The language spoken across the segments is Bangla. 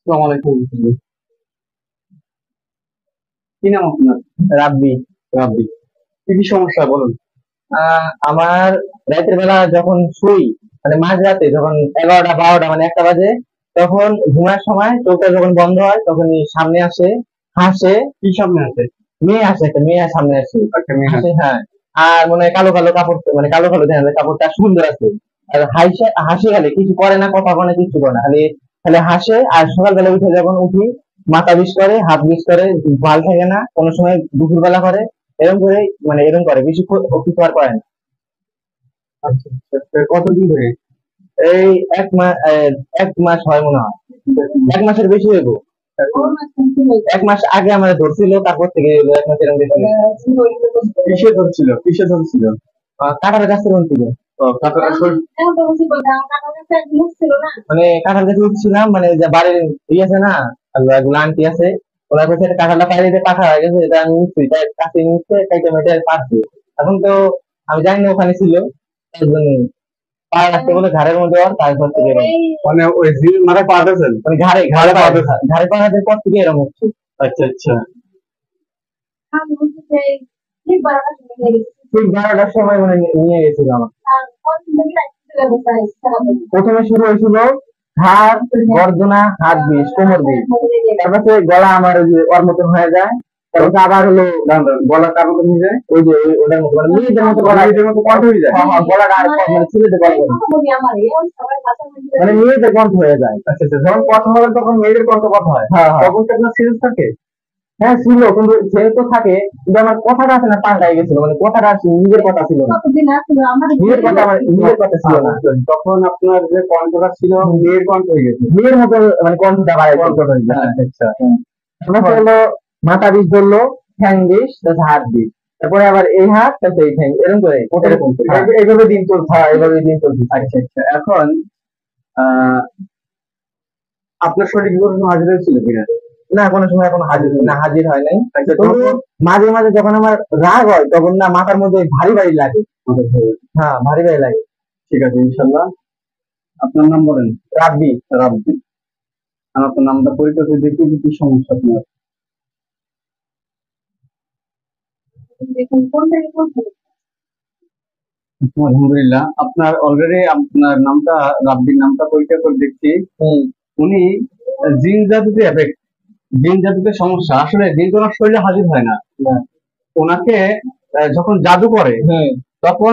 আসসালামু আলাইকুম। কি নাম আপনার? রাব্বি। রাব্বি। কি কি সমস্যা বলুন? আমার রাতের বেলা যখন শুই, মানে মাঝরাতে যখন 11টা 12টা মানে 1টা বাজে, তখন ঘুমার সময় চোখটা যখন বন্ধ হয় তখনই সামনে আসে, হাসে। কি সামনে আছে? মেয়ে আসে, একটা মেয়ে সামনে আসে, একটা মেয়ে হাসে, আছে। হ্যাঁ। আর মনে হয় কালো কালো কাপড়, মানে কালো কালো দেখা যায়, কাপড়টা সুন্দর আছে। আর হাসে হাসি, খালি কিছু করে না, কথা বলে না, কিছু করে না, খালি খালি হাসে। আর সকালবেলা উঠে যখন উঠি, মাথা বিষ করে, হাত বিষ করে, ভাল থাকে না, কোনো সময় দুপুরবেলা করে, এরকম করে, মানে এরকম করে, বেশি কিছু আর করে না। আচ্ছা, আচ্ছা। কতদিন ধরে? এই 1 মাস, 1 মাস হয় মনে হয়। 1 মাসের বেশি হইব। এখন 1 মাস আগে আমার ধরছিল, তারপর থেকে হইলো 1 মাস এরকম বেশি। কিসে ধরছিল? কিসে ধরছিল? কাঁঠাল গাছের মন থেকে, ও, মানে কাঁঠাল গাছে উঠছিলাম, মানে যে বাড়ির আছে না, এগুলো আন্টি আছে, ওরা কাছে কাঁঠালটা পাই দিতে পাখা হয়ে গেছে, এটা আমি উঠছি, তাই কাছে নিচ্ছে, কাইটে মেটে পারছি। এখন তো আমি জানি না ওখানে ছিল, তার জন্য পা রাখতে বলে ঘাড়ের মধ্যে, আর তারপর থেকে এরকম, মানে ওই মাথায় পা দিয়েছেন? মানে ঘাড়ে ঘাড়ে ঘাড়ে পা, পা দিয়েছেন? ঘাড়ে পা রাখার পর থেকে এরকম হচ্ছে। আচ্ছা, আচ্ছা। ঠিক 12টার সময় মানে নিয়ে গেছিল আমার। প্রথমে শুরু হয়েছিল ঘাড়, গর্দনা, হাত বিষ, কোমর বিষ, তারপরে গলা আমার ওই যে ওর মতন হয়ে যায়, তারপর আবার হলো গলা কার মতো নিয়ে যায়? ওই যে ওটার মতো, মানে মেয়েদের মতো গলা, মেয়েদের মতো কণ্ঠ হয়ে যায়? হ্যাঁ, হ্যাঁ, গলাটা আর মানে ছেলেদের গলা করে, মানে মেয়েদের কণ্ঠ হয়ে যায়। আচ্ছা, আচ্ছা। যখন কথা বলেন তখন মেয়েদের কণ্ঠ কথা হয়? হ্যাঁ, হ্যাঁ, তখন কি আপনার সিরিয়াস থাকে? হ্যাঁ ছিল, কিন্তু সে তো থাকে, কিন্তু আমার কথাটা আছে না, পাল্টাই গেছিল, মানে কথাটা নিজের কথা ছিল না, নিজের কথা আমার নিজের কথা ছিল না। তখন আপনার যে কণ্ঠটা ছিল মেয়ের কণ্ঠ হয়ে গেছে? মেয়ের মতো, মানে কণ্ঠটা বাড়াই কণ্ঠটা হয়ে গেছে। আচ্ছা, আচ্ছা। আমাকে হলো মাথা বিষ ধরলো, ঠ্যাং বিষ, তারপর হাত বিষ, তারপরে আবার এই হাত, তারপরে এই ঠ্যাং, এরকম করে এরকম করে। হ্যাঁ, এইভাবে দিন চলছে? হ্যাঁ, এভাবে দিন চলছে। আচ্ছা, আচ্ছা। এখন আহ আপনার শরীরে কি কোনো হাজির হয়েছিল কিনা? না, কোনো সময় এখন হাজির না, হাজির হয় নাই। আচ্ছা, কিন্তু তখন মাঝে মাঝে যখন আমার রাগ হয়, তখন না মাথার মধ্যে ভারী ভারী লাগে। হ্যাঁ, ভারী ভারী লাগে। ঠিক আছে, ইনশাল্লাহ। আপনার নাম বলেন? রাব্বি। রাব্বি। আমি আপনার নামটা পরীক্ষা করে দেখি যে কি সমস্যা আপনার। আলহামদুলিল্লাহ, আপনার অলরেডি আপনার নামটা, রাব্বির নামটা পরীক্ষা করে দেখছি। উনি জিন জাদুতে এফেক্ট, জিন জাদুতে সমস্যা। আসলে জিন তো ওনার শরীরে হাজির হয় না। ওনাকে যখন জাদু করে তখন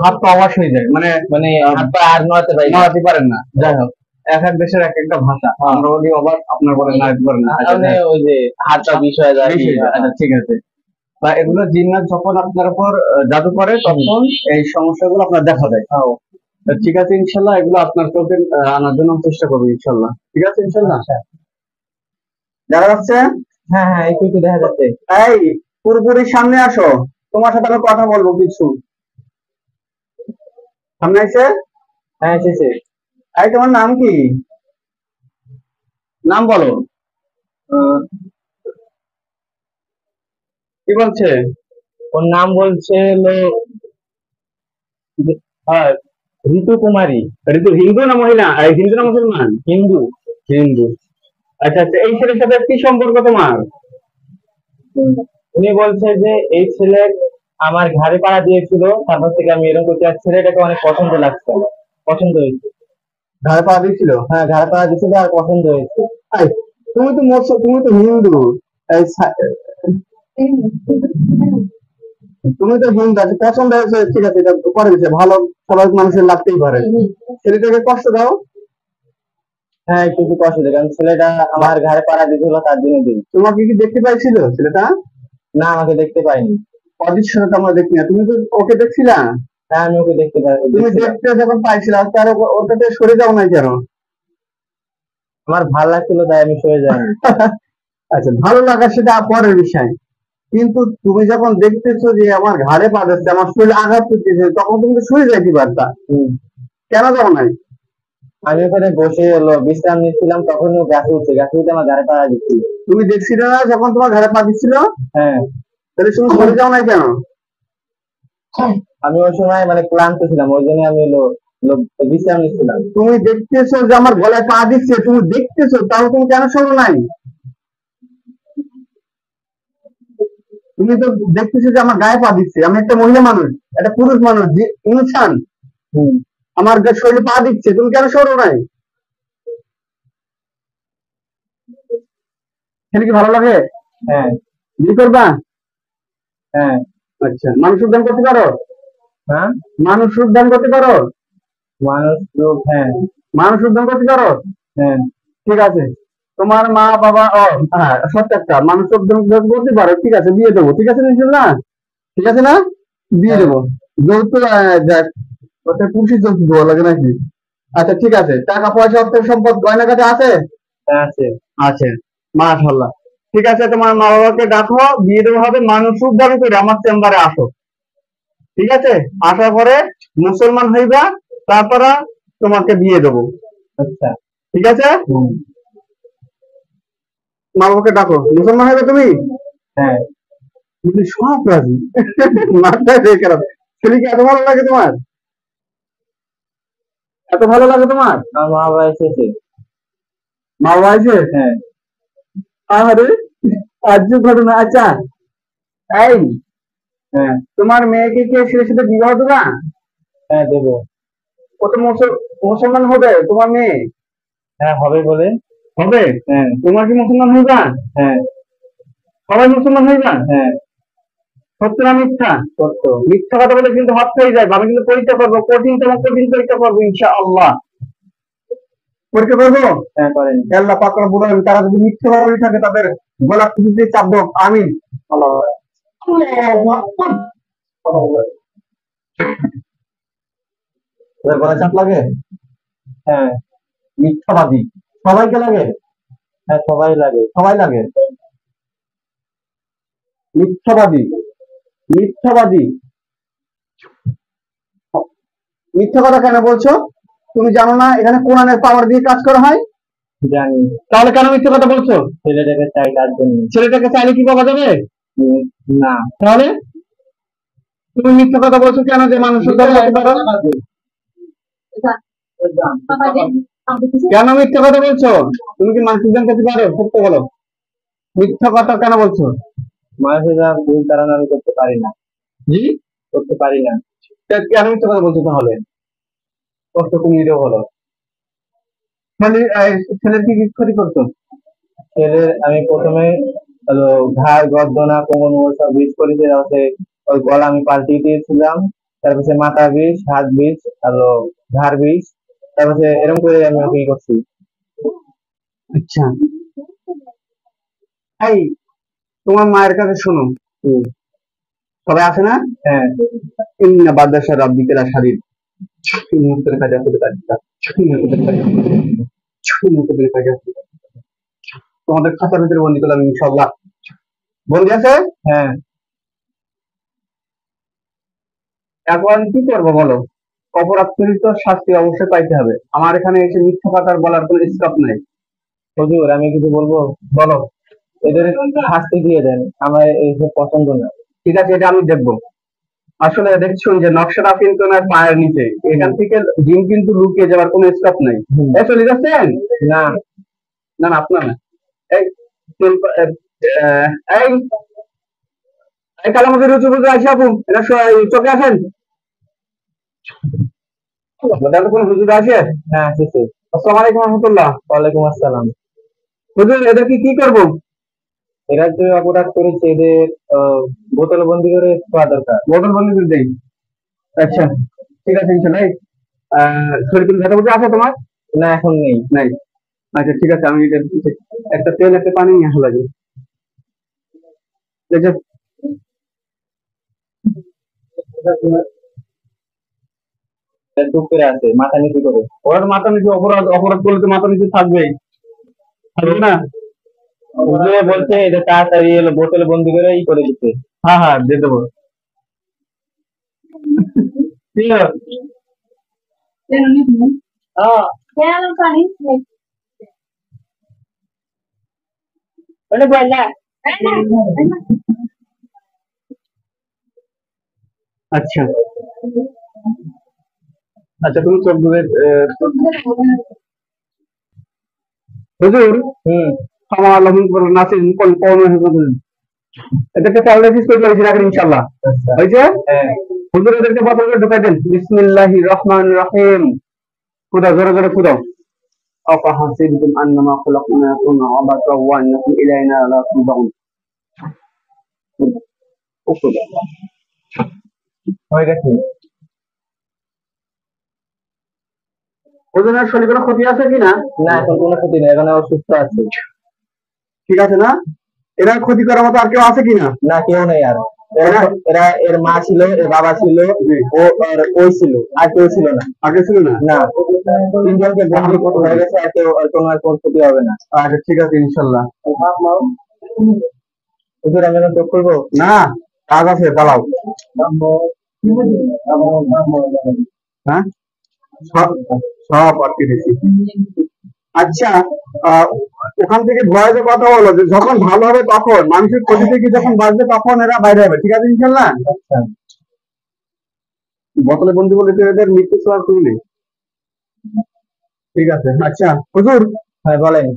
হাত পা অবশ হয়ে যায়, মানে মানে হাত পা আর নড়াতে পারি না। নড়াতে পারেন না। যাই হোক, এক এক দেশের এক একটা ভাষা, আমরা বলি অবাক, আপনার বলেন নাড়াতে পারেন না। আচ্ছা, মানে ওই যে হাত পা বিষ হয়ে যায়। বেশি হয়ে যায়। আচ্ছা, ঠিক আছে। বা এগুলো জিন্নাত যখন আপনার উপর জাদু করে তখন এই সমস্যাগুলো আপনার দেখা দেয়। তা ঠিক আছে, ইনশাল্লাহ এগুলো আপনার চোখে আনার জন্য আমি চেষ্টা করবো, ইনশাল্লাহ। ঠিক আছে, ইনশাল্লাহ। দেখা যাচ্ছে? হ্যাঁ, হ্যাঁ, একটু একটু দেখা যাচ্ছে। এই, পুরোপুরি সামনে আসো, তোমার সাথে আমি কথা বলবো কিছু। সামনে এসে। হ্যাঁ, এসেছে। এই, তোমার নাম কি? নাম বলো। আহ, কি বলছে? ওর নাম বলছে হলো, হ্যাঁ, ঋতু কুমারী। ঋতু। হিন্দু না মহিলা? হিন্দু না মুসলমান? হিন্দু। হিন্দু। আচ্ছা, আচ্ছা। এই ছেলের সাথে কি সম্পর্ক তোমার? উনি বলছে যে এই ছেলে আমার ঘাড়ে পাড়া দিয়েছিল, তারপর থেকে আমি এরকম করতে, আর ছেলেটাকে অনেক পছন্দ লাগছে আমার, পছন্দ হয়েছে। ঘাড়ে পা দিয়েছিল? হ্যাঁ, ঘাড়ে পাড়া দিয়েছিল আর পছন্দ হয়েছে। এই, তুমি তো হিন্দু। এই, তুমি তো হিন্দু, আছে পছন্দ হয়েছে, ঠিক আছে, এটা করে দিচ্ছে ভালো। সবাই মানুষের লাগতেই পারে। ছেলেটাকে কষ্ট দাও। হ্যাঁ, একটু একটু কষ্ট দেয়, কারণ ছেলেটা আমার ঘাড়ে পাড়া দিয়েছিল, তার জন্য দিই। তোমাকে কি দেখতে পাইছিল ছেলেটা? না, আমাকে দেখতে পাইনি। অদৃশ্যটা তো আমরা দেখি না, তুমি তো ওকে দেখছিলা? হ্যাঁ, আমি ওকে দেখতে পাই, তুমি দেখছিলাম। দেখতে যখন পাইছিলা, তার ওর কাছে সরে যাও নাই কেন? আমার ভালো লাগছিল, তাই আমি সরে যাইনি। আচ্ছা, ভালো লাগা সেটা পরের বিষয়, কিন্তু তুমি যখন দেখতেছো যে আমার ঘাড়ে পা দিচ্ছে, আমার শরীরে আঘাত করতেছে, তখন তুমি তো সরে যাইতে পারতা। কেন যাও নাই? আমি ওখানে বসে হলো বিশ্রাম নিচ্ছিলাম, তখন ও গাছে উঠছে, গাছে উঠে আমার ঘাড়ে পাড়া দিচ্ছিল। তুমি দেখছিলে না যখন তোমার ঘাড়ে পা দিচ্ছিল? হ্যাঁ। তাহলে তুমি সরে যাও নাই কেন? আমি ওই সময় মানে ক্লান্ত ছিলাম, ওই জন্য আমি হলো বিশ্রাম নিচ্ছিলাম। তুমি দেখতেছো যে আমার গলায় পা দিচ্ছে, তুমি দেখতেছো, তাও তুমি কেন সরো নাই? তুমি তো দেখতেছো যে আমার গায়ে পা দিচ্ছে, আমি একটা মহিলা মানুষ, একটা পুরুষ মানুষ, যে ইনসান, আমার শরীরে পা দিচ্ছে, তুমি কেন সরো নাই? ছেলে কি ভালো লাগে? হ্যাঁ। বিয়ে করবা? হ্যাঁ। আচ্ছা, মানুষ উদ্যান করতে পারো? হ্যাঁ, মানুষ উদ্যান করতে পারো? মানুষ রূপ, হ্যাঁ। মানুষ উদ্যান করতে পারো? হ্যাঁ। ঠিক আছে, তোমার মা বাবা, হ্যাঁ সত্য একটা মানুষ উদ্যান করতে পারো, ঠিক আছে বিয়ে দেবো, ঠিক আছে নিশ্চয় না? ঠিক আছে না? বিয়ে দেবো। যৌতুক দেখ, ওতে পুরুষই যৌতুক দেওয়া লাগে নাকি? আচ্ছা ঠিক আছে, টাকা পয়সা অর্থ সম্পদ গয়না কাছে আছে? হ্যাঁ, আছে। আছে, মাশাআল্লাহ। ঠিক আছে, তোমার মা বাবাকে ডাকো, বিয়ে দেওয়া হবে, মানুষ উদ্ধার করে আমার চেম্বারে আসো, ঠিক আছে? আসার পরে মুসলমান হইবা, তারপরে তোমাকে বিয়ে দেবো। আচ্ছা। ঠিক আছে, মা বাবাকে ডাকো, মুসলমান হবে তুমি? হ্যাঁ। তুমি সব রাজি। মাথায় রেখে রাখো। ছেলেকে এত ভালো লাগে তোমার? এত ভালো লাগে তোমার? আমার মা বাবা এসেছে। মা বাবা আছে? হ্যাঁ। আরে আজ ঘটনা। আচ্ছা, এই হ্যাঁ। তোমার মেয়েকে কি ছেলের সাথে বিবাহ দেবা? হ্যাঁ, দেবো। ও তো মুসলমান হবে তোমার মেয়ে? হ্যাঁ, হবে বলে। হবে? হ্যাঁ। তোমার কি মুসলমান হইবা? হ্যাঁ। সবাই মুসলমান হইবা? হ্যাঁ। সত্য না মিথ্যা? সত্য। মিথ্যা কথা বলে কিন্তু হাত হয়ে যায়, আমি কিন্তু পরীক্ষা করবো, কঠিন পরীক্ষা করবো ইনশাআল্লাহ। পরীক্ষা করবো? হ্যাঁ, করেন। আল্লাহ পাক রব্বুল আলামিন তারা যদি মিথ্যা বলে থাকে তাদের গলা খুঁজতে চাপ দাও, আমিন। আল্লাহ গলা চাপ লাগে? হ্যাঁ। মিথ্যাবাদী সবাইকে লাগে? হ্যাঁ, সবাই লাগে। সবাই লাগে। মিথ্যাবাদী, মিথ্যাবাদী, মিথ্যা কথা কেন বলছো? তুমি জানো না এখানে কোরআনের পাওয়ার দিয়ে কাজ করা হয়? জানি। তাহলে কেন মিথ্যা কথা বলছো? ছেলেটাকে চাই তার জন্য। ছেলেটাকে চাইলে কি পাওয়া যাবে? না। তাহলে তুমি মিথ্যা কথা বলছো কেন যে মানুষ কেন মিথ্যা কথা বলছো? তুমি কি মানুষ উদ্যান করতে পারো? সত্য বলো, মিথ্যা কথা কেন বলছো? মানুষের যা ভুল ধারণা আমি করতে পারি না। জি, করতে পারি না। কেন মিথ্যা কথা বলছো তাহলে? কষ্ট তুমি এটাও বলো। ছেলের কি ক্ষতি করতো? ছেলের আমি প্রথমে হলো ঘাড় গর্দনা কোমর মোড় সব বিষ করেছে, তারপরে ওই গলা আমি পাল্টিয়ে দিয়েছিলাম, তারপরে মাথা বিষ, হাত বিষ, হলো ঘাড় বিষ, তারপরে এরকম করে আমি ওকে ই করছি। আচ্ছা, এই তোমার মায়ের কাছে শোনো, সবাই আছে না? হ্যাঁ। ইন্না বাদাশা রাব্বিকা লাশাদীদ, ইন্নাল কাজা তোমাদের খাতার ভিতরে বন্দি করলাম ইনশাআল্লাহ। বন্দি আছে? হ্যাঁ। এখন কি করবো বলো? অপরাধ করি তো শাস্তি অবশ্যই পাইতে হবে। আমার এখানে এসে মিথ্যা কথা বলার কোনো স্কোপ নাই। হুজুর আমি কিছু বলবো? বলো। এদের শাস্তি দিয়ে দেন, আমার এইসব পছন্দ না। ঠিক আছে, এটা আমি দেখবো। আসলে দেখছুন যে নকশাটা কিন্তু ওনার পায়ের নিচে, এখান থেকে জিন কিন্তু লুকিয়ে যাওয়ার কোনো স্কোপ নাই। চলে যাচ্ছেন? না না না, আপনার না। এই এই এই কালামুদ্দিন রুচু বুঝে আসি আপু, এটা চোখে আসেন। কোন হুজুর আছে? হ্যাঁ, আছে। আসসালামু আলাইকুম রহমতুল্লাহ। ওয়ালাইকুম আসসালাম। হুজুর এদেরকে কি করবো? এরা যে অপরাধ করেছে এদের বোতল বন্দি করে খাওয়া দরকার। বোতল বন্দি করে দেই। আচ্ছা ঠিক আছে ইনশাআল্লাহ। শরীর কোনো ব্যথা বুঝে আছে তোমার? না, এখন নেই। নাই। আচ্ছা ঠিক আছে, আমি একটা তেল একটা পানি নিয়ে আসা লাগে। ঠিক আছে, চুপ করে আছে, মাথা নিচু করে। ওরা তো মাথা নিচু, অপরাধ অপরাধ করলে তো মাথা নিচু থাকবেই, থাকবে না? হুজুর বলছে এদের তাড়াতাড়ি এলো বোতলে বন্দি করে ই করে দিতে। হ্যাঁ হ্যাঁ, দিয়ে দেবো। ঠিক আছে। আচ্ছা আচ্ছা তুমি চোখ ধরে হুজুর ক্ষমা আল্লাহ নাসির কোন কোন এদেরকে প্যারালাইসিস করে দিয়েছি রাখেন ইনশাআল্লাহ হয়েছে হুজুর এদেরকে বোতল করে ঢুকাই দেন বিসমিল্লাহির রহমানির রহিম খুদা জোরে জোরে খুদাও أفحسبتم أنما خلقناكم عبثا وأنكم إلينا لا ترجعون হয়ে গেছে। ওজনের শরীরে কোনো ক্ষতি আছে কিনা? না এখন কোনো ক্ষতি নেই, এখন অসুস্থ আছে। ঠিক আছে না? এরা ক্ষতি করার মতো আর কেউ আছে কিনা? না কেউ নেই আর। এরা এর মা ছিল, এর বাবা ছিল, ও আর ওই ছিল, আর কেউ ছিল না। আগে ছিল না? না তিনজনকে বন্দি হয়ে গেছে, আর কেউ আর কোনো ক্ষতি হবে না। আচ্ছা ঠিক আছে ইনশাল্লাহ। হুজুর আমি এখন চোখ করবো না, কাজ আছে, পালাও। হ্যাঁ সব আটকে দিয়েছি। আচ্ছা ওখান থেকে ভয়েসে কথা বলো যে যখন ভালো হবে তখন, মানুষের ক্ষতি থেকে যখন বাঁচবে তখন এরা বাইরে হবে, ঠিক আছে ইনশাল্লাহ? বোতলে বন্দি বলে তো এদের মৃত্যু ছোঁয়ার শুনলে ঠিক আছে। আচ্ছা হুজুর হ্যাঁ বলেন।